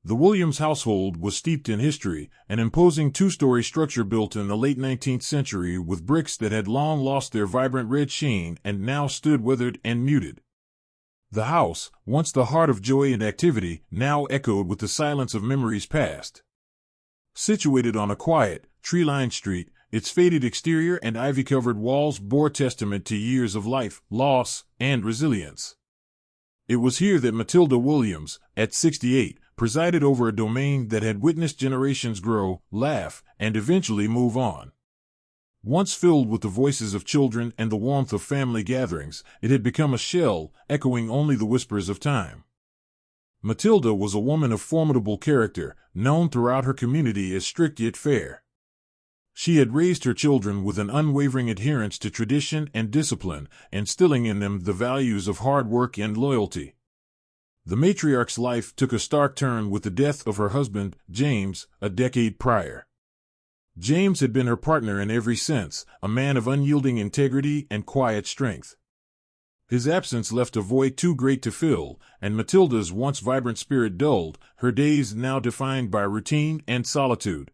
The Williams household was steeped in history, an imposing two-story structure built in the late 19th century with bricks that had long lost their vibrant red sheen and now stood withered and muted. The house, once the heart of joy and activity, now echoed with the silence of memories past. Situated on a quiet, tree-lined street, its faded exterior and ivy-covered walls bore testament to years of life, loss, and resilience. It was here that Matilda Williams, at 68, presided over a domain that had witnessed generations grow, laugh, and eventually move on. Once filled with the voices of children and the warmth of family gatherings, it had become a shell, echoing only the whispers of time. Matilda was a woman of formidable character, known throughout her community as strict yet fair. She had raised her children with an unwavering adherence to tradition and discipline, instilling in them the values of hard work and loyalty. The matriarch's life took a stark turn with the death of her husband, James, a decade prior. James had been her partner in every sense, a man of unyielding integrity and quiet strength. His absence left a void too great to fill, and Matilda's once vibrant spirit dulled, her days now defined by routine and solitude.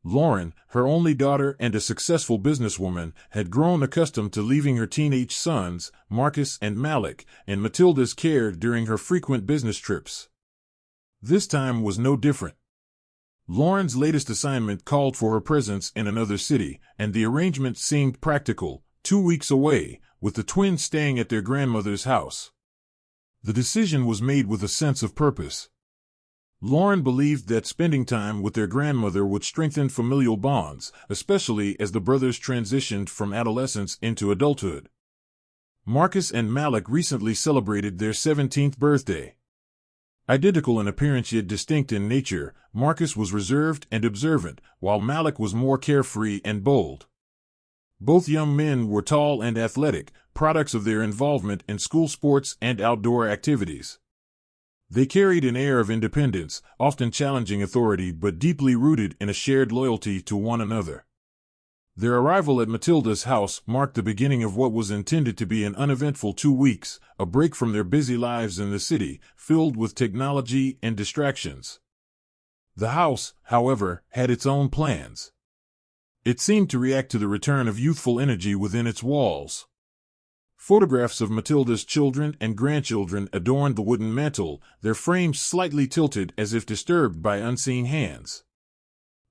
Lauren, her only daughter and a successful businesswoman, had grown accustomed to leaving her teenage sons, Marcus and Malik, in Matilda's care during her frequent business trips. This time was no different. Lauren's latest assignment called for her presence in another city, and the arrangement seemed practical, 2 weeks away, with the twins staying at their grandmother's house. The decision was made with a sense of purpose. Lauren believed that spending time with their grandmother would strengthen familial bonds, especially as the brothers transitioned from adolescence into adulthood. Marcus and Malik recently celebrated their 17th birthday. Identical in appearance yet distinct in nature, Marcus was reserved and observant, while Malik was more carefree and bold. Both young men were tall and athletic, products of their involvement in school sports and outdoor activities. They carried an air of independence, often challenging authority but deeply rooted in a shared loyalty to one another. Their arrival at Matilda's house marked the beginning of what was intended to be an uneventful 2 weeks, a break from their busy lives in the city, filled with technology and distractions. The house, however, had its own plans. It seemed to react to the return of youthful energy within its walls. Photographs of Matilda's children and grandchildren adorned the wooden mantel, their frames slightly tilted as if disturbed by unseen hands.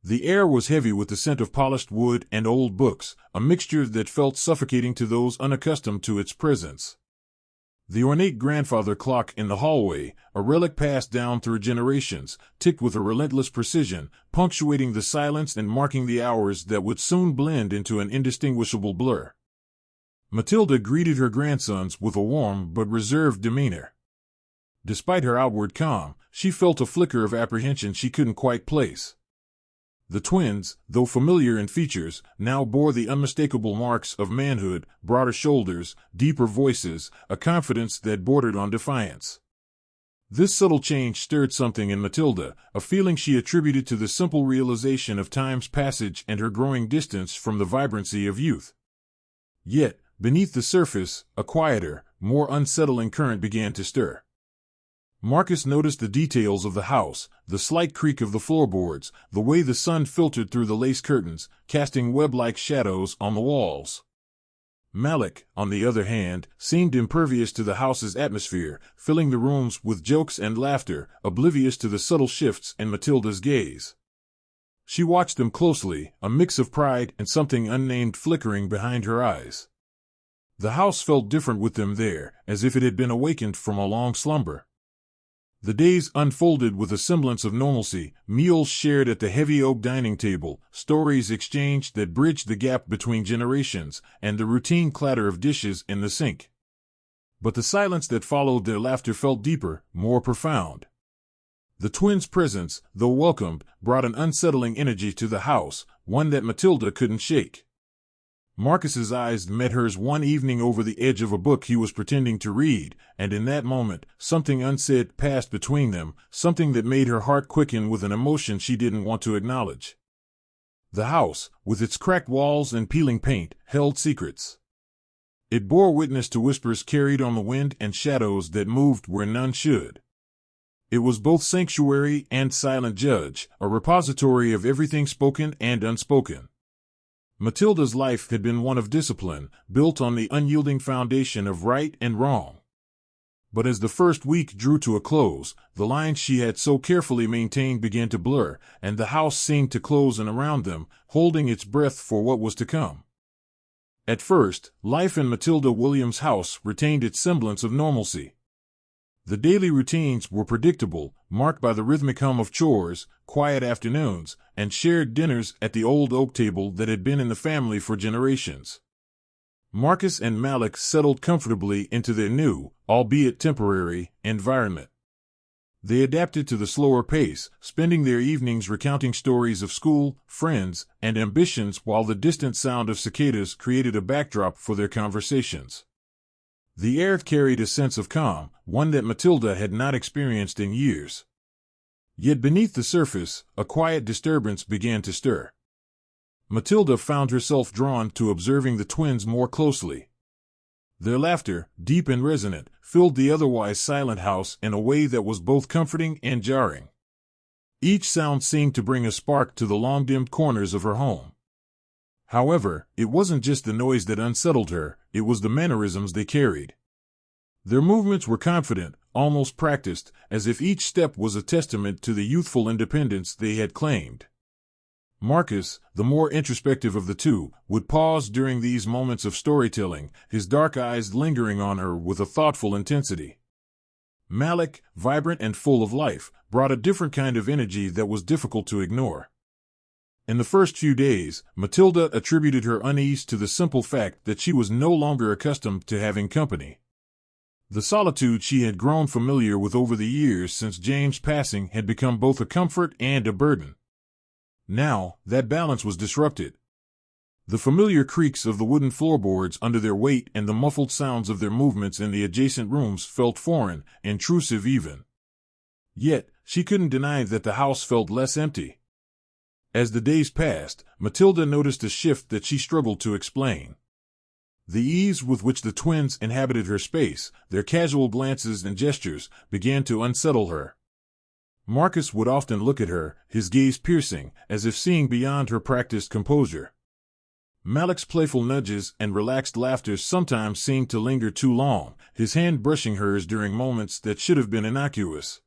The air was heavy with the scent of polished wood and old books, a mixture that felt suffocating to those unaccustomed to its presence. The ornate grandfather clock in the hallway, a relic passed down through generations, ticked with a relentless precision, punctuating the silence and marking the hours that would soon blend into an indistinguishable blur. Matilda greeted her grandsons with a warm but reserved demeanor. Despite her outward calm, she felt a flicker of apprehension she couldn't quite place. The twins, though familiar in features, now bore the unmistakable marks of manhood, broader shoulders, deeper voices, a confidence that bordered on defiance. This subtle change stirred something in Matilda, a feeling she attributed to the simple realization of time's passage and her growing distance from the vibrancy of youth. Yet, beneath the surface, a quieter, more unsettling current began to stir. Marcus noticed the details of the house, the slight creak of the floorboards, the way the sun filtered through the lace curtains, casting web-like shadows on the walls. Malik, on the other hand, seemed impervious to the house's atmosphere, filling the rooms with jokes and laughter, oblivious to the subtle shifts in Matilda's gaze. She watched them closely, a mix of pride and something unnamed flickering behind her eyes. The house felt different with them there, as if it had been awakened from a long slumber. The days unfolded with a semblance of normalcy, meals shared at the heavy oak dining table, stories exchanged that bridged the gap between generations, and the routine clatter of dishes in the sink. But the silence that followed their laughter felt deeper, more profound. The twins' presence, though welcomed, brought an unsettling energy to the house, one that Matilda couldn't shake. Marcus's eyes met hers one evening over the edge of a book he was pretending to read, and in that moment, something unsaid passed between them, something that made her heart quicken with an emotion she didn't want to acknowledge. The house, with its cracked walls and peeling paint, held secrets. It bore witness to whispers carried on the wind and shadows that moved where none should. It was both sanctuary and silent judge, a repository of everything spoken and unspoken. Matilda's life had been one of discipline, built on the unyielding foundation of right and wrong. But as the first week drew to a close, the lines she had so carefully maintained began to blur, and the house seemed to close in around them, holding its breath for what was to come. At first, life in Matilda Williams' house retained its semblance of normalcy. The daily routines were predictable, marked by the rhythmic hum of chores, quiet afternoons, and shared dinners at the old oak table that had been in the family for generations. Marcus and Malik settled comfortably into their new, albeit temporary, environment. They adapted to the slower pace, spending their evenings recounting stories of school, friends, and ambitions while the distant sound of cicadas created a backdrop for their conversations. The air carried a sense of calm, one that Matilda had not experienced in years. Yet beneath the surface, a quiet disturbance began to stir. Matilda found herself drawn to observing the twins more closely. Their laughter, deep and resonant, filled the otherwise silent house in a way that was both comforting and jarring. Each sound seemed to bring a spark to the long-dimmed corners of her home. However, it wasn't just the noise that unsettled her, it was the mannerisms they carried. Their movements were confident, almost practiced, as if each step was a testament to the youthful independence they had claimed. Marcus, the more introspective of the two, would pause during these moments of storytelling, his dark eyes lingering on her with a thoughtful intensity. Malik, vibrant and full of life, brought a different kind of energy that was difficult to ignore. In the first few days, Matilda attributed her unease to the simple fact that she was no longer accustomed to having company. The solitude she had grown familiar with over the years since James' passing had become both a comfort and a burden. Now, that balance was disrupted. The familiar creaks of the wooden floorboards under their weight and the muffled sounds of their movements in the adjacent rooms felt foreign, intrusive even. Yet, she couldn't deny that the house felt less empty. As the days passed, Matilda noticed a shift that she struggled to explain. The ease with which the twins inhabited her space, their casual glances and gestures, began to unsettle her. Marcus would often look at her, his gaze piercing, as if seeing beyond her practiced composure. Malik's playful nudges and relaxed laughter sometimes seemed to linger too long, his hand brushing hers during moments that should have been innocuous.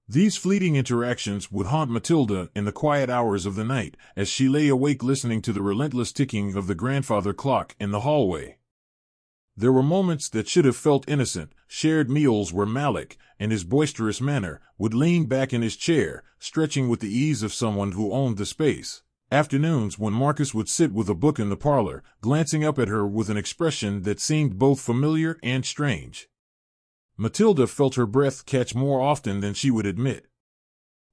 These fleeting interactions would haunt Matilda in the quiet hours of the night, as she lay awake listening to the relentless ticking of the grandfather clock in the hallway. There were moments that should have felt innocent, shared meals where Malik, in his boisterous manner, would lean back in his chair, stretching with the ease of someone who owned the space. Afternoons when Marcus would sit with a book in the parlor, glancing up at her with an expression that seemed both familiar and strange. Matilda felt her breath catch more often than she would admit.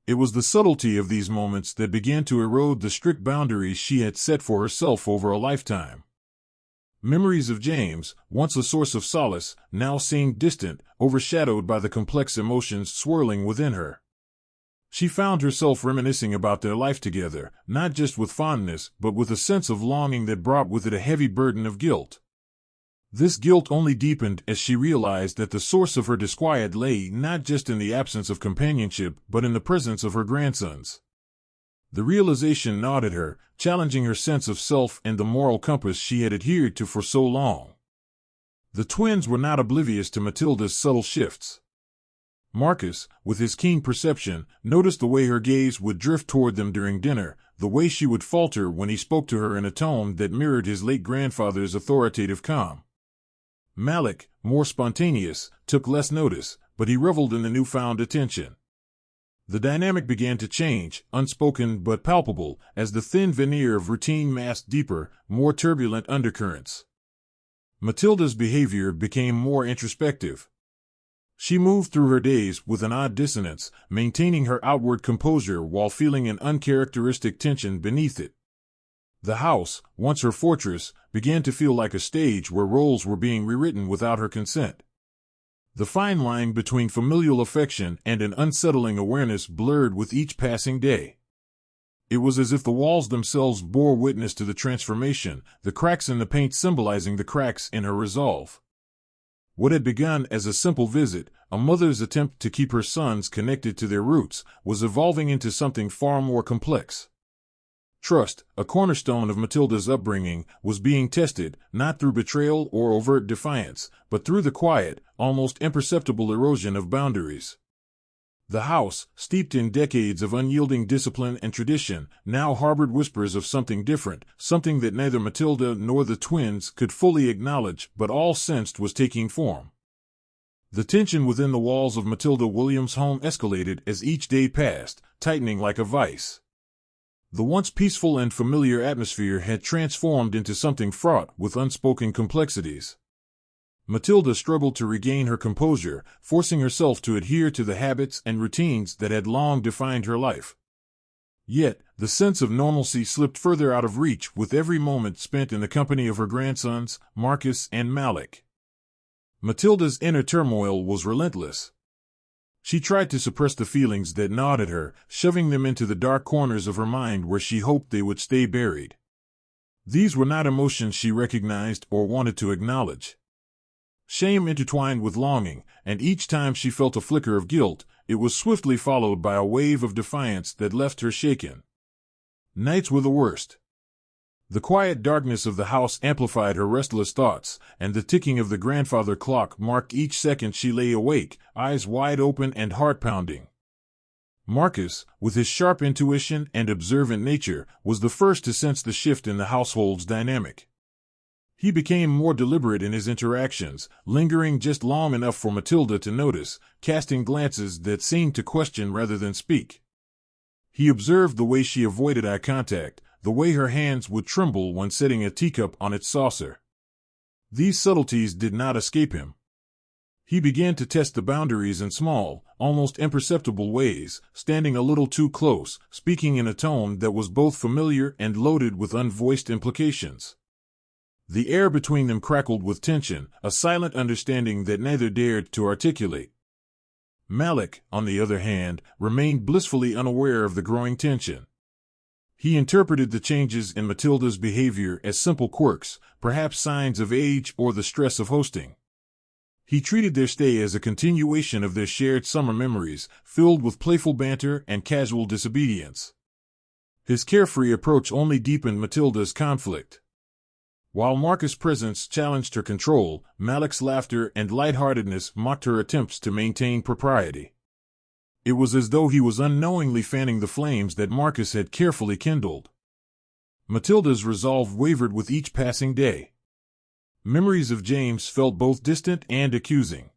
It was the subtlety of these moments that began to erode the strict boundaries she had set for herself over a lifetime. Memories of James, once a source of solace, now seemed distant, overshadowed by the complex emotions swirling within her. She found herself reminiscing about their life together, not just with fondness, but with a sense of longing that brought with it a heavy burden of guilt. This guilt only deepened as she realized that the source of her disquiet lay not just in the absence of companionship, but in the presence of her grandsons. The realization gnawed at her, challenging her sense of self and the moral compass she had adhered to for so long. The twins were not oblivious to Matilda's subtle shifts. Marcus, with his keen perception, noticed the way her gaze would drift toward them during dinner, the way she would falter when he spoke to her in a tone that mirrored his late grandfather's authoritative calm. Malik, more spontaneous, took less notice, but he reveled in the newfound attention. The dynamic began to change, unspoken but palpable, as the thin veneer of routine masked deeper, more turbulent undercurrents. Matilda's behavior became more introspective. She moved through her days with an odd dissonance, maintaining her outward composure while feeling an uncharacteristic tension beneath it. The house, once her fortress, began to feel like a stage where roles were being rewritten without her consent. The fine line between familial affection and an unsettling awareness blurred with each passing day. It was as if the walls themselves bore witness to the transformation, the cracks in the paint symbolizing the cracks in her resolve. What had begun as a simple visit, a mother's attempt to keep her sons connected to their roots, was evolving into something far more complex. Trust, a cornerstone of Matilda's upbringing, was being tested, not through betrayal or overt defiance, but through the quiet, almost imperceptible erosion of boundaries. The house, steeped in decades of unyielding discipline and tradition, now harbored whispers of something different, something that neither Matilda nor the twins could fully acknowledge but all sensed was taking form. The tension within the walls of Matilda Williams' home escalated as each day passed, tightening like a vice. The once peaceful and familiar atmosphere had transformed into something fraught with unspoken complexities. Matilda struggled to regain her composure, forcing herself to adhere to the habits and routines that had long defined her life. Yet, the sense of normalcy slipped further out of reach with every moment spent in the company of her grandsons, Marcus and Malik. Matilda's inner turmoil was relentless. She tried to suppress the feelings that gnawed at her, shoving them into the dark corners of her mind where she hoped they would stay buried. These were not emotions she recognized or wanted to acknowledge. Shame intertwined with longing, and each time she felt a flicker of guilt, it was swiftly followed by a wave of defiance that left her shaken. Nights were the worst. The quiet darkness of the house amplified her restless thoughts, and the ticking of the grandfather clock marked each second she lay awake, eyes wide open and heart pounding. Marcus, with his sharp intuition and observant nature, was the first to sense the shift in the household's dynamic. He became more deliberate in his interactions, lingering just long enough for Matilda to notice, casting glances that seemed to question rather than speak. He observed the way she avoided eye contact, the way her hands would tremble when setting a teacup on its saucer. These subtleties did not escape him. He began to test the boundaries in small, almost imperceptible ways, standing a little too close, speaking in a tone that was both familiar and loaded with unvoiced implications. The air between them crackled with tension, a silent understanding that neither dared to articulate. Malik, on the other hand, remained blissfully unaware of the growing tension. He interpreted the changes in Matilda's behavior as simple quirks, perhaps signs of age or the stress of hosting. He treated their stay as a continuation of their shared summer memories, filled with playful banter and casual disobedience. His carefree approach only deepened Matilda's conflict. While Marcus' presence challenged her control, Malik's laughter and lightheartedness mocked her attempts to maintain propriety. It was as though he was unknowingly fanning the flames that Marcus had carefully kindled. Matilda's resolve wavered with each passing day. Memories of James felt both distant and accusing.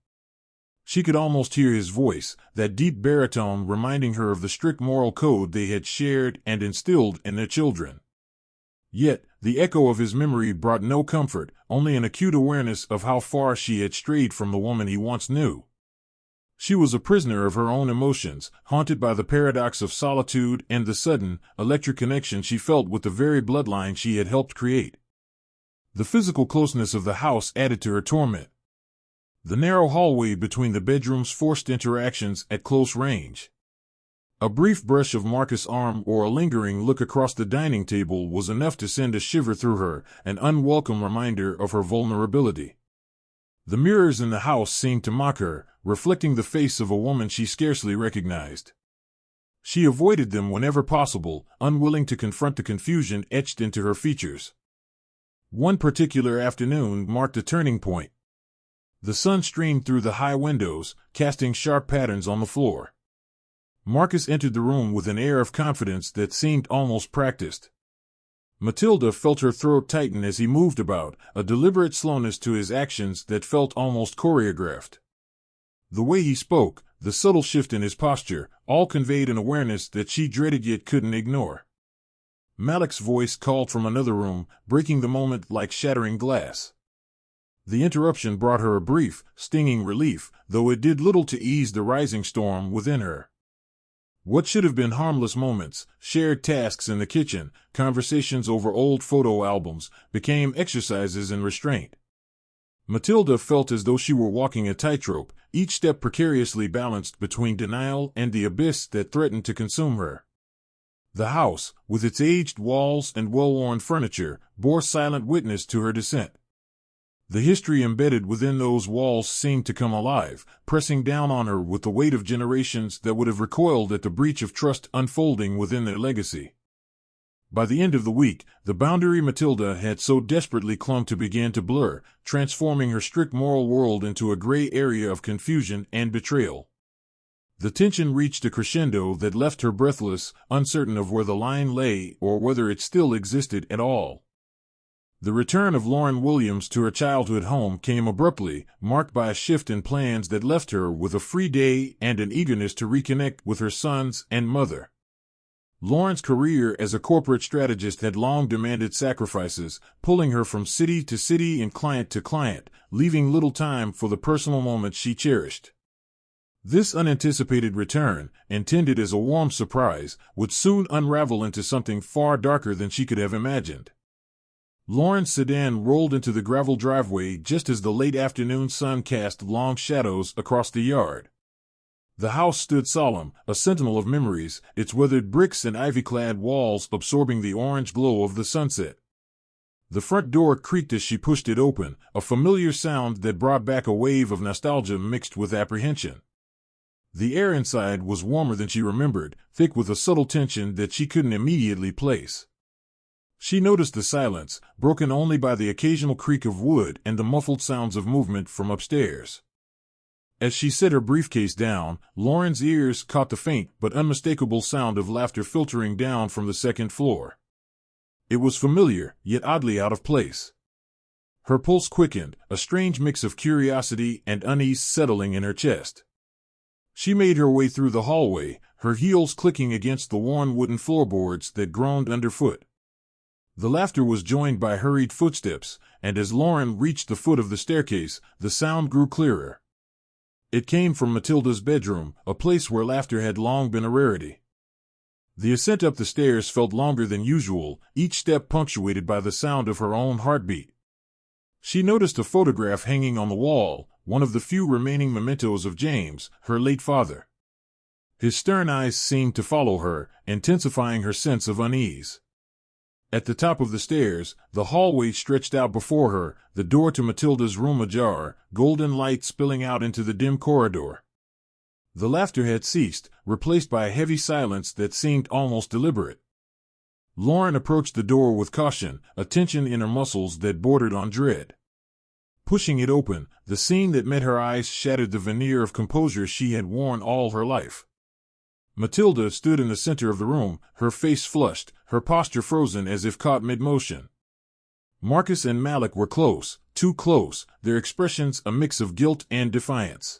She could almost hear his voice, that deep baritone reminding her of the strict moral code they had shared and instilled in their children. Yet, the echo of his memory brought no comfort, only an acute awareness of how far she had strayed from the woman he once knew. She was a prisoner of her own emotions, haunted by the paradox of solitude and the sudden, electric connection she felt with the very bloodline she had helped create. The physical closeness of the house added to her torment. The narrow hallway between the bedrooms forced interactions at close range. A brief brush of Marcus' arm or a lingering look across the dining table was enough to send a shiver through her, an unwelcome reminder of her vulnerability. The mirrors in the house seemed to mock her, reflecting the face of a woman she scarcely recognized. She avoided them whenever possible, unwilling to confront the confusion etched into her features. One particular afternoon marked a turning point. The sun streamed through the high windows, casting sharp patterns on the floor. Marcus entered the room with an air of confidence that seemed almost practiced. Matilda felt her throat tighten as he moved about, a deliberate slowness to his actions that felt almost choreographed. The way he spoke, the subtle shift in his posture, all conveyed an awareness that she dreaded yet couldn't ignore. Malik's voice called from another room, breaking the moment like shattering glass. The interruption brought her a brief, stinging relief, though it did little to ease the rising storm within her. What should have been harmless moments, shared tasks in the kitchen, conversations over old photo albums, became exercises in restraint. Matilda felt as though she were walking a tightrope, each step precariously balanced between denial and the abyss that threatened to consume her. The house, with its aged walls and well-worn furniture, bore silent witness to her descent. The history embedded within those walls seemed to come alive, pressing down on her with the weight of generations that would have recoiled at the breach of trust unfolding within their legacy. By the end of the week, the boundary Matilda had so desperately clung to began to blur, transforming her strict moral world into a gray area of confusion and betrayal. The tension reached a crescendo that left her breathless, uncertain of where the line lay or whether it still existed at all. The return of Lauren Williams to her childhood home came abruptly, marked by a shift in plans that left her with a free day and an eagerness to reconnect with her sons and mother. Lauren's career as a corporate strategist had long demanded sacrifices, pulling her from city to city and client to client, leaving little time for the personal moments she cherished. This unanticipated return, intended as a warm surprise, would soon unravel into something far darker than she could have imagined. Lauren's sedan rolled into the gravel driveway just as the late afternoon sun cast long shadows across the yard. The house stood solemn, a sentinel of memories, its weathered bricks and ivy-clad walls absorbing the orange glow of the sunset. The front door creaked as she pushed it open, a familiar sound that brought back a wave of nostalgia mixed with apprehension. The air inside was warmer than she remembered, thick with a subtle tension that she couldn't immediately place. She noticed the silence, broken only by the occasional creak of wood and the muffled sounds of movement from upstairs. As she set her briefcase down, Lauren's ears caught the faint but unmistakable sound of laughter filtering down from the second floor. It was familiar, yet oddly out of place. Her pulse quickened, a strange mix of curiosity and unease settling in her chest. She made her way through the hallway, her heels clicking against the worn wooden floorboards that groaned underfoot. The laughter was joined by hurried footsteps, and as Lauren reached the foot of the staircase, the sound grew clearer. It came from Matilda's bedroom, a place where laughter had long been a rarity. The ascent up the stairs felt longer than usual, each step punctuated by the sound of her own heartbeat. She noticed a photograph hanging on the wall, one of the few remaining mementos of James, her late father. His stern eyes seemed to follow her, intensifying her sense of unease. At the top of the stairs, the hallway stretched out before her, the door to Matilda's room ajar, golden light spilling out into the dim corridor. The laughter had ceased, replaced by a heavy silence that seemed almost deliberate. Lauren approached the door with caution, a tension in her muscles that bordered on dread. Pushing it open, the scene that met her eyes shattered the veneer of composure she had worn all her life. Matilda stood in the center of the room, her face flushed, her posture frozen as if caught mid-motion. Marcus and Malik were close, too close, their expressions a mix of guilt and defiance.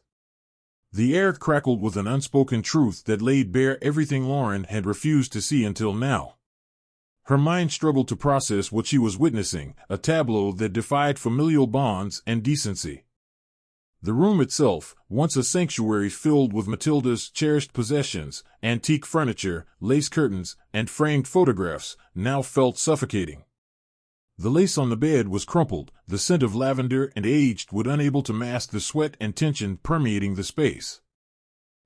The air crackled with an unspoken truth that laid bare everything Lauren had refused to see until now. Her mind struggled to process what she was witnessing, a tableau that defied familial bonds and decency. The room itself, once a sanctuary filled with Matilda's cherished possessions, antique furniture, lace curtains, and framed photographs, now felt suffocating. The lace on the bed was crumpled, the scent of lavender and aged wood unable to mask the sweat and tension permeating the space.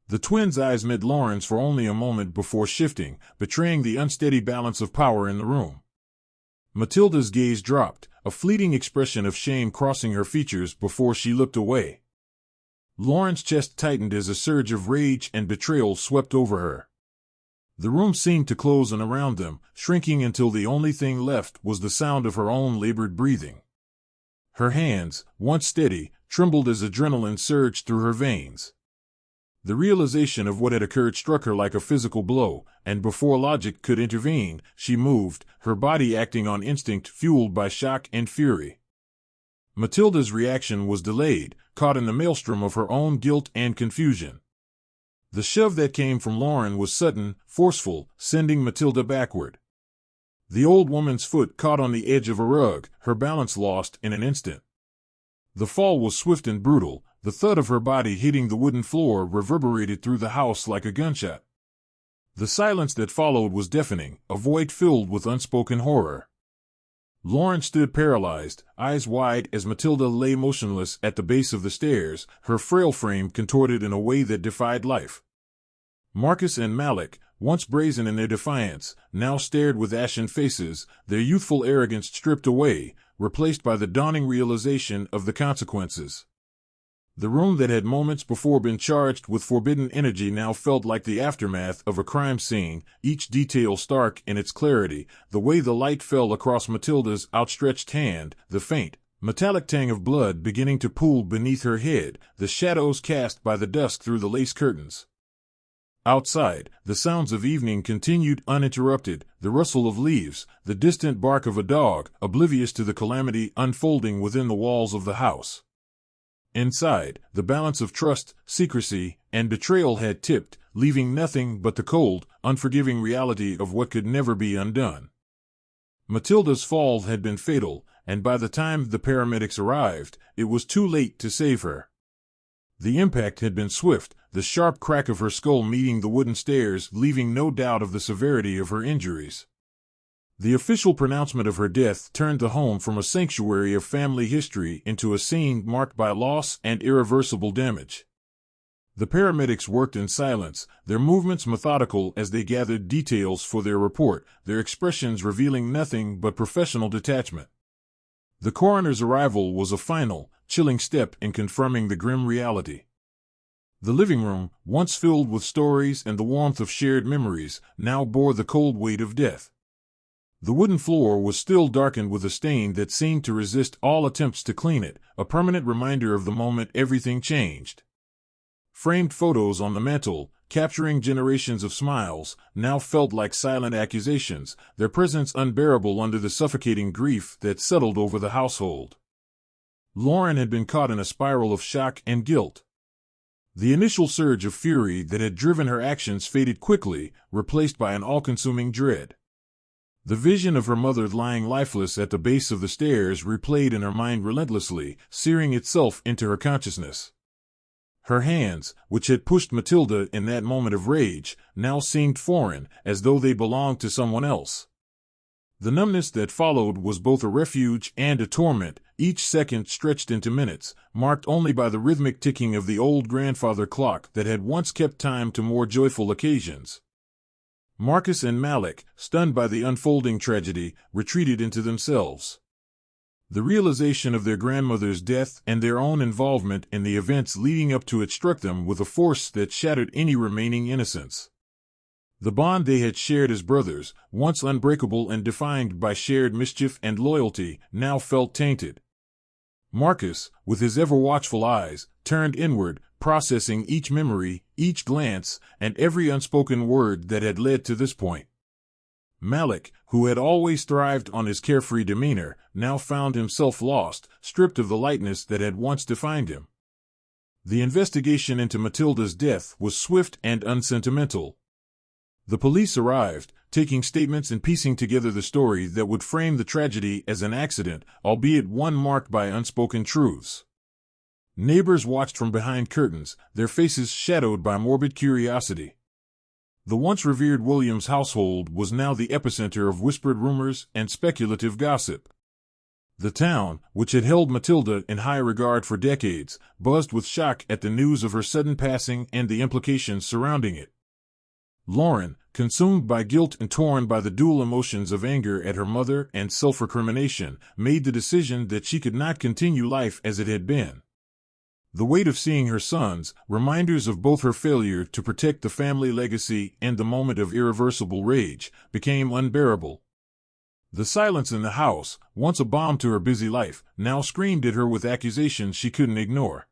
The twins' eyes met Lauren's for only a moment before shifting, betraying the unsteady balance of power in the room. Matilda's gaze dropped, a fleeting expression of shame crossing her features before she looked away. Lauren's chest tightened as a surge of rage and betrayal swept over her. The room seemed to close in around them, shrinking until the only thing left was the sound of her own labored breathing. Her hands, once steady, trembled as adrenaline surged through her veins. The realization of what had occurred struck her like a physical blow, and before logic could intervene, she moved, her body acting on instinct fueled by shock and fury. Matilda's reaction was delayed, caught in the maelstrom of her own guilt and confusion. The shove that came from Lauren was sudden, forceful, sending Matilda backward. The old woman's foot caught on the edge of a rug, her balance lost in an instant. The fall was swift and brutal, the thud of her body hitting the wooden floor reverberated through the house like a gunshot. The silence that followed was deafening, a void filled with unspoken horror. Lauren stood paralyzed, eyes wide as Matilda lay motionless at the base of the stairs, her frail frame contorted in a way that defied life. Marcus and Malik, once brazen in their defiance, now stared with ashen faces, their youthful arrogance stripped away, replaced by the dawning realization of the consequences. The room that had moments before been charged with forbidden energy now felt like the aftermath of a crime scene, each detail stark in its clarity, the way the light fell across Matilda's outstretched hand, the faint, metallic tang of blood beginning to pool beneath her head, the shadows cast by the dusk through the lace curtains. Outside, the sounds of evening continued uninterrupted, the rustle of leaves, the distant bark of a dog, oblivious to the calamity unfolding within the walls of the house. Inside, the balance of trust, secrecy, and betrayal had tipped, leaving nothing but the cold, unforgiving reality of what could never be undone. Matilda's fall had been fatal, and by the time the paramedics arrived, it was too late to save her. The impact had been swift, the sharp crack of her skull meeting the wooden stairs leaving no doubt of the severity of her injuries. The official pronouncement of her death turned the home from a sanctuary of family history into a scene marked by loss and irreversible damage. The paramedics worked in silence, their movements methodical as they gathered details for their report, their expressions revealing nothing but professional detachment. The coroner's arrival was a final, chilling step in confirming the grim reality. The living room, once filled with stories and the warmth of shared memories, now bore the cold weight of death. The wooden floor was still darkened with a stain that seemed to resist all attempts to clean it, a permanent reminder of the moment everything changed. Framed photos on the mantel, capturing generations of smiles, now felt like silent accusations, their presence unbearable under the suffocating grief that settled over the household. Lauren had been caught in a spiral of shock and guilt. The initial surge of fury that had driven her actions faded quickly, replaced by an all-consuming dread. The vision of her mother lying lifeless at the base of the stairs replayed in her mind relentlessly, searing itself into her consciousness. Her hands, which had pushed Matilda in that moment of rage, now seemed foreign, as though they belonged to someone else. The numbness that followed was both a refuge and a torment, each second stretched into minutes, marked only by the rhythmic ticking of the old grandfather clock that had once kept time to more joyful occasions. Marcus and Malik, stunned by the unfolding tragedy, retreated into themselves. The realization of their grandmother's death and their own involvement in the events leading up to it struck them with a force that shattered any remaining innocence. The bond they had shared as brothers, once unbreakable and defined by shared mischief and loyalty, now felt tainted. Marcus, with his ever-watchful eyes, turned inward, processing each memory, each glance, and every unspoken word that had led to this point. Malik, who had always thrived on his carefree demeanor, now found himself lost, stripped of the lightness that had once defined him. The investigation into Matilda's death was swift and unsentimental. The police arrived, taking statements and piecing together the story that would frame the tragedy as an accident, albeit one marked by unspoken truths. Neighbors watched from behind curtains, their faces shadowed by morbid curiosity. The once revered Williams household was now the epicenter of whispered rumors and speculative gossip. The town, which had held Matilda in high regard for decades, buzzed with shock at the news of her sudden passing and the implications surrounding it. Lauren, consumed by guilt and torn by the dual emotions of anger at her mother and self-recrimination, made the decision that she could not continue life as it had been. The weight of seeing her sons, reminders of both her failure to protect the family legacy and the moment of irreversible rage, became unbearable. The silence in the house, once a balm to her busy life, now screamed at her with accusations she couldn't ignore.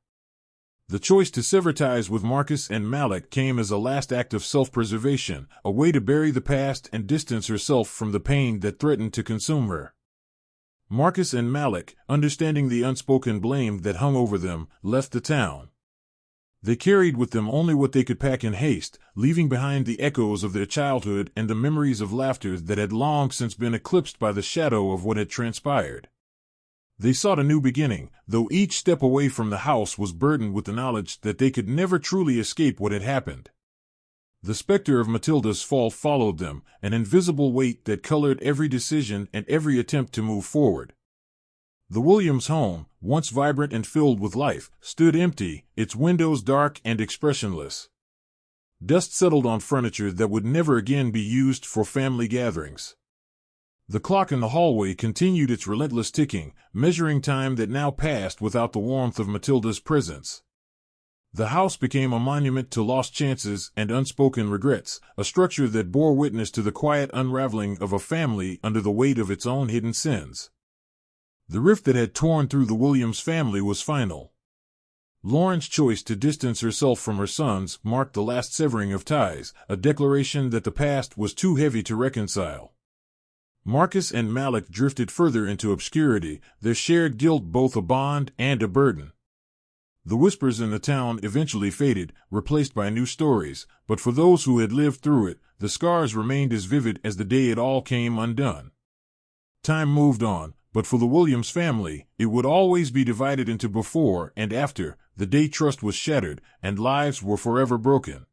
The choice to sever ties with Marcus and Malik came as a last act of self-preservation, a way to bury the past and distance herself from the pain that threatened to consume her. Marcus and Malik, understanding the unspoken blame that hung over them, left the town. They carried with them only what they could pack in haste, leaving behind the echoes of their childhood and the memories of laughter that had long since been eclipsed by the shadow of what had transpired. They sought a new beginning, though each step away from the house was burdened with the knowledge that they could never truly escape what had happened. The specter of Matilda's fall followed them, an invisible weight that colored every decision and every attempt to move forward. The Williams home, once vibrant and filled with life, stood empty, its windows dark and expressionless. Dust settled on furniture that would never again be used for family gatherings. The clock in the hallway continued its relentless ticking, measuring time that now passed without the warmth of Matilda's presence. The house became a monument to lost chances and unspoken regrets, a structure that bore witness to the quiet unraveling of a family under the weight of its own hidden sins. The rift that had torn through the Williams family was final. Lauren's choice to distance herself from her sons marked the last severing of ties, a declaration that the past was too heavy to reconcile. Marcus and Malik drifted further into obscurity, their shared guilt both a bond and a burden. The whispers in the town eventually faded, replaced by new stories, but for those who had lived through it, the scars remained as vivid as the day it all came undone. Time moved on, but for the Williams family, it would always be divided into before and after, the day trust was shattered and lives were forever broken.